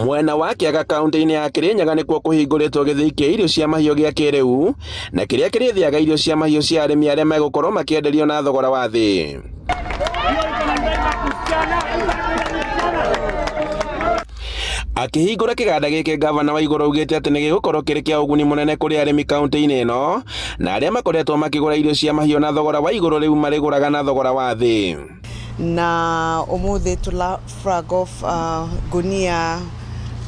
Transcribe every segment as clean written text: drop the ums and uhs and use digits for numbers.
Mwena wa Kiaga kaunti-inĩ ya Kirinyaga nĩkuo kũhingũrĩtwo gĩthĩi kĩa irio cia mahiũ gĩa kĩrĩu na kĩrĩa kĩrĩthiaga irio cia mahiũ cia arĩmi arĩa megũkorwo makĩenderio na thogora wa thĩ. Akĩhingũra kĩganda gĩkĩ, gavana wa igũrũ augĩte atĩ nĩ gĩgũkorwo kĩrĩ kĩa ũguni mũnene kũrĩ arĩmi kaunti-inĩ ĩno na arĩa makoretwo makĩgũra irio cia mahiũ na thogora wa igũrũ rĩu marĩgũraga na thogora wa thĩ. Na ũmũthĩ tũla flag off gunia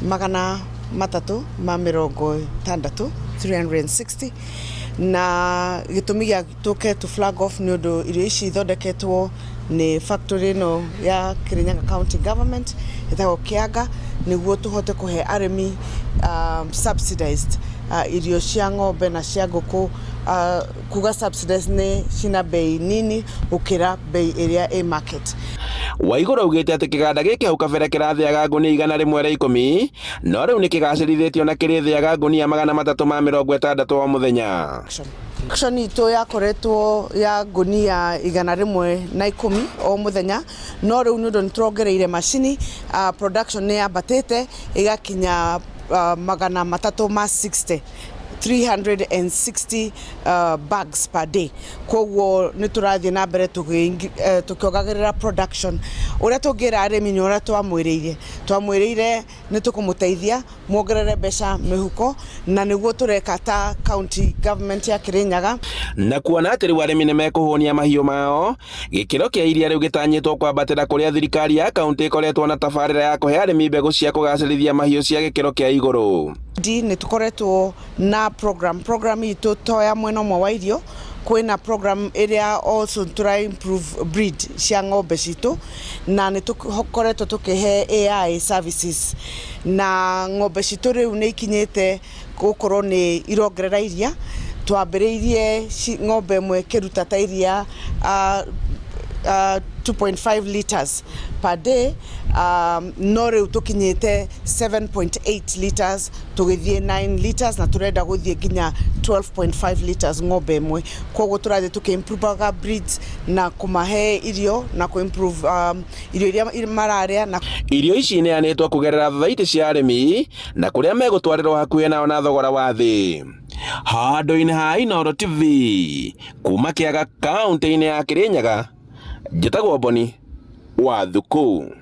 360 na gĩtũmi gĩa tũke tu flag off nĩ ũndũ irio ici ithondeketwo nĩ factory ĩno ya Kirinyaga County Government ĩtagwo Kirinyaga nĩguo tũhote kũhe arĩmi subsidized irio cia ng'ombe na cia ngũkũ. Kuga subsidized nĩ cina bei nini gũkĩra bei ĩrĩa ĩ market. Waigũrũ augĩte atĩ kĩganda gĩkĩ hau kabere kĩrathĩaga ngunia 110 no rĩu nĩ kĩgacĩrithĩtio na kĩrĩthĩaga ngunia 360 o mũthenya. Production itũ yakoretwo ya ngunia 110 o mũthenya no rĩu nĩ ũndũ nĩ tũrongereire macini production nĩ yambatĩte ĩgakinya 360 bags per day. Koguo nĩ tũrathiĩ na mbere tũkĩongagĩrĩra production. Ũrĩa tũngĩra arĩmi nĩ ũrĩa twamwĩrĩire nĩ tũkũmũteithia muongerere mbeca mĩhuko na nĩguo tũreka ta county government ya Kirinyaga. Na kuona atĩ rĩu arĩmi nĩ mekũhũnia mahiũ mao, gĩkĩro kĩa iria rĩu gĩtanyĩtwo kwambatĩra kũrĩa thirikari ya kaunti ĩkoretwo na tabarĩra ya kũhe arĩmi mbegũ cia kũgacĩrithia mahiũ cia gĩkĩro kĩa igũrũ. Nĩ tũkoretwo na program itũ toya mwena ũmwe wa irio. Kwĩna program ĩrĩa also tũra improve breed cia ng'ombe citũ na nĩ tũkoretwo tũkĩhe AI services na ng'ombe citũ rĩu nĩ ikinyĩte gũkorwo nĩ irongerera iria. Twambĩrĩirie ng'ombe ĩmwe kĩruta ta iria 2.5 liters per day no rĩu tũkinyĩte 7.8 liters tũgĩthiĩ 9 liters na tũrenda gũthiĩ nginya 12.5 liters ng'ombe ĩmwe. Koguo tũrathiĩ tũkĩimprove breeds na kũmahe irio na kũimprove irio iria mararĩa. Na irio ici nĩanĩtwo kũgerera thathaitĩ cia arĩmi na kũrĩa megũtwarĩrwo hakuhĩ nao na thogora wa thĩ. Handũ-inĩ ha Inooro TV kuma Kiaga kaunti-inĩ ya Kirinyaga, njĩtagwo Boni wa Thuku.